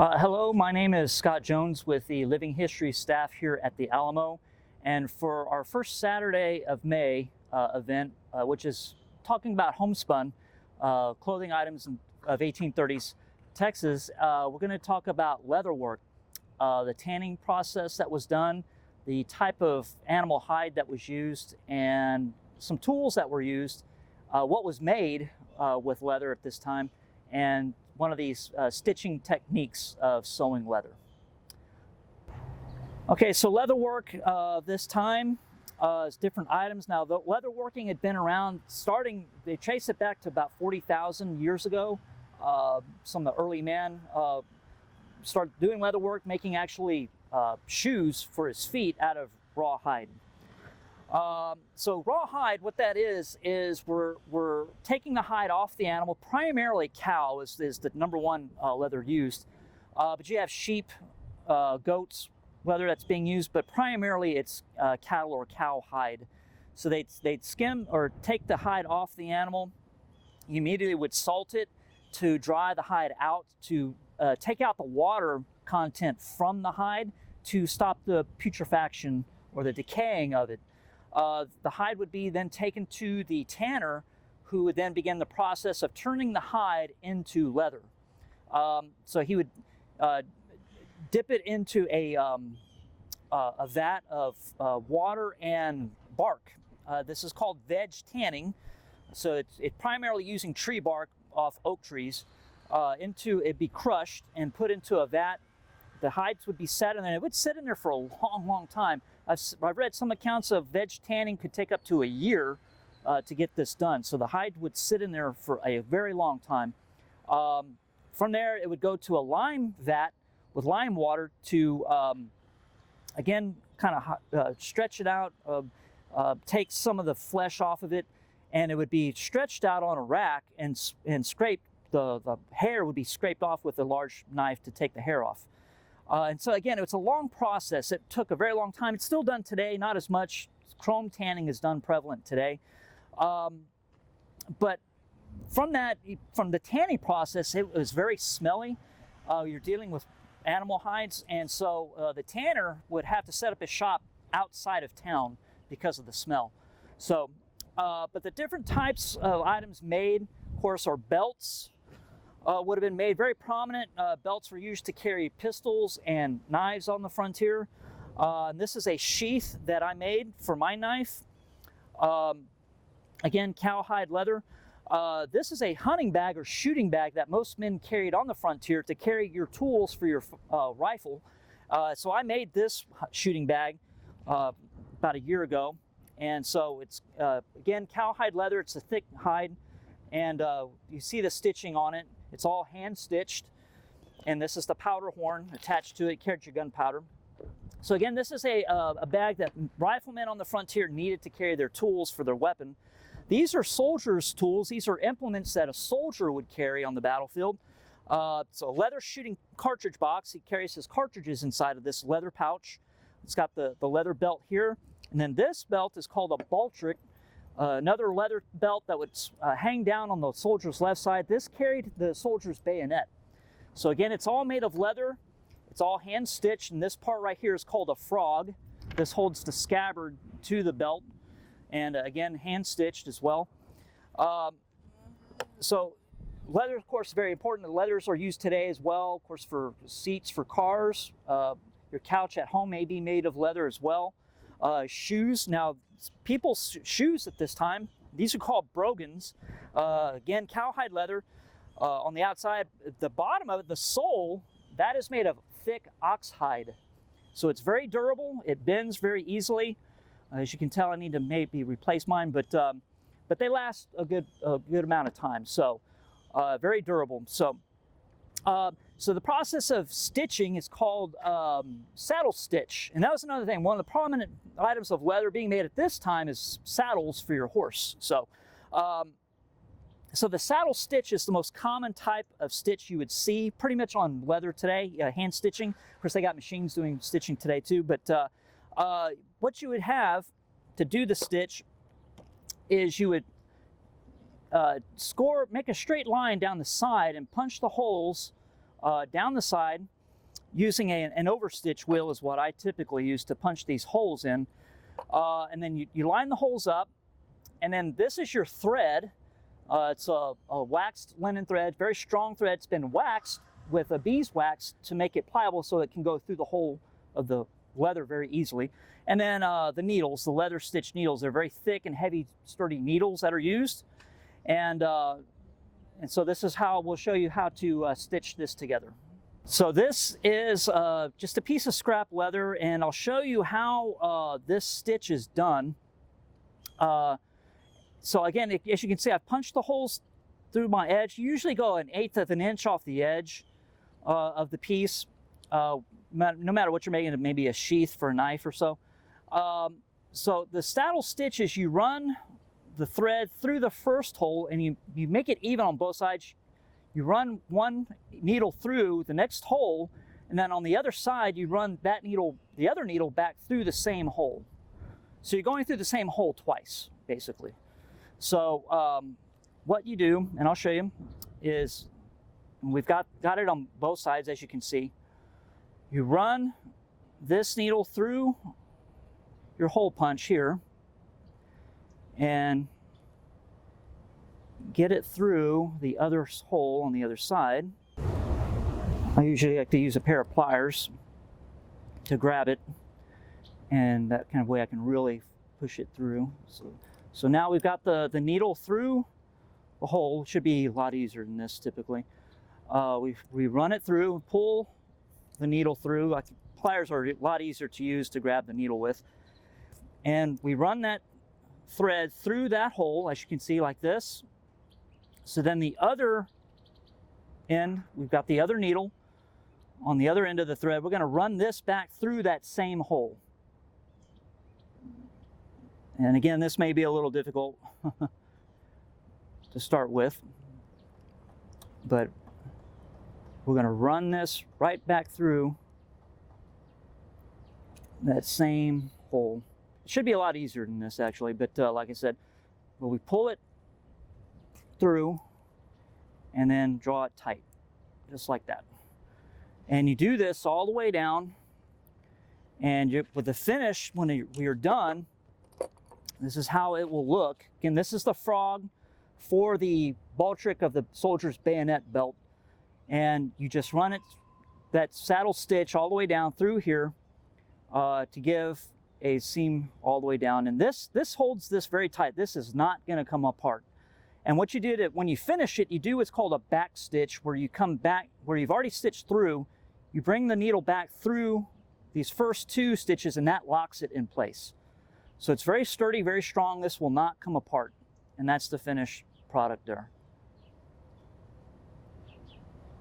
Hello, my name is Scott Jones with the Living History staff here at the Alamo. And for our first Saturday of May event, which is talking about homespun clothing items of 1830s Texas, we're going to talk about leatherwork, the tanning process that was done, the type of animal hide that was used, and some tools that were used, what was made with leather at this time, and one of these stitching techniques of sewing leather. Okay, so leatherwork this time is different items. Now, the leatherworking had been around they trace it back to about 40,000 years ago. Some of the early men started doing leatherwork, making actually shoes for his feet out of raw hide. So raw hide, what that is we're taking the hide off the animal. Primarily cow is the number one leather used, but you have sheep, goats leather that's being used, but primarily it's cattle or cow hide. So they'd skim or take the hide off the animal. You immediately would salt it to dry the hide out, to take out the water content from the hide to stop the putrefaction or the decaying of it. The hide would be then taken to the tanner, who would then begin the process of turning the hide into leather. So he would dip it into a vat of water and bark. This is called veg tanning. So it's primarily using tree bark off oak trees. It'd be crushed and put into a vat. The hides would be set, and then it would sit in there for a long, long time. I've read some accounts of veg tanning could take up to a year to get this done. So the hide would sit in there for a very long time. From there, it would go to a lime vat with lime water to, again, kind of stretch it out, take some of the flesh off of it, and it would be stretched out on a rack and scraped. The hair would be scraped off with a large knife to take the hair off. And so again, it's a long process. It took a very long time. It's still done today, not as much. Chrome tanning is done prevalent today. But from the tanning process, it was very smelly. You're dealing with animal hides, and so the tanner would have to set up his shop outside of town because of the smell. So, but the different types of items made, of course, are belts. Would have been made very prominent. Belts were used to carry pistols and knives on the frontier. And this is a sheath that I made for my knife. Again, cowhide leather. This is a hunting bag or shooting bag that most men carried on the frontier to carry your tools for your rifle. So I made this shooting bag about a year ago. And so it's, again, cowhide leather. It's a thick hide. And you see the stitching on it. It's all hand stitched, and this is the powder horn attached to it. It carried your gunpowder. So again, this is a bag that riflemen on the frontier needed to carry their tools for their weapon. These are soldiers' tools. These are implements that a soldier would carry on the battlefield. So a leather shooting cartridge box. He carries his cartridges inside of this leather pouch. It's got the leather belt here, and then this belt is called a baldric. Another leather belt that would hang down on the soldier's left side. This carried the soldier's bayonet. So again, it's all made of leather. It's all hand stitched, and this part right here is called a frog. This holds the scabbard to the belt, and again, hand stitched as well. So leather, of course, is very important. The leathers are used today as well, of course, for seats for cars. Your couch at home may be made of leather as well. Shoes. Now, people's shoes at this time, these are called brogans. Again, cowhide leather on the outside. The bottom of it, the sole, that is made of thick ox hide. So it's very durable. It bends very easily. As you can tell, I need to maybe replace mine, but they last a good amount of time. So very durable. So the process of stitching is called saddle stitch. And that was another thing. One of the prominent items of leather being made at this time is saddles for your horse. So the saddle stitch is the most common type of stitch you would see pretty much on leather today, hand stitching. Of course, they got machines doing stitching today too. But what you would have to do the stitch is you would make a straight line down the side and punch the holes down the side using an overstitch wheel is what I typically use to punch these holes in. And then you line the holes up, and then this is your thread. It's a waxed linen thread, very strong thread. It's been waxed with a beeswax to make it pliable so it can go through the hole of the leather very easily. And then the needles, the leather stitch needles, they're very thick and heavy, sturdy needles that are used. And so this is how we'll show you how to stitch this together. So this is just a piece of scrap leather, and I'll show you how this stitch is done. So again, as you can see, I've punched the holes through my edge. You usually go 1/8 of an inch off the edge of the piece, no matter what you're making, maybe a sheath for a knife or so. So the saddle stitch is you run the thread through the first hole, and you make it even on both sides. You run one needle through the next hole, and then on the other side, you run that needle, the other needle, back through the same hole. So you're going through the same hole twice, basically. So what you do, and I'll show you, is we've got it on both sides, as you can see. You run this needle through your hole punch here, and get it through the other hole on the other side. I usually like to use a pair of pliers to grab it, and that kind of way I can really push it through. So now we've got the needle through the hole. It should be a lot easier than this typically. We run it through, pull the needle through. Pliers are a lot easier to use to grab the needle with. And we run that thread through that hole, as you can see, like this. So then the other end, we've got the other needle on the other end of the thread. We're going to run this back through that same hole. And again, this may be a little difficult to start with, but we're going to run this right back through that same hole. It should be a lot easier than this, actually, but like I said, we pull it through and then draw it tight, just like that. And you do this all the way down, and with the finish, when you're done, this is how it will look. Again, this is the frog for the ball trick of the soldier's bayonet belt, and you just run it, that saddle stitch, all the way down through here to give a seam all the way down. And this holds this very tight. This is not going to come apart. And what you did, when you finish it, you do what's called a back stitch, where you come back, where you've already stitched through, you bring the needle back through these first two stitches, and that locks it in place. So it's very sturdy, very strong. This will not come apart. And that's the finished product there.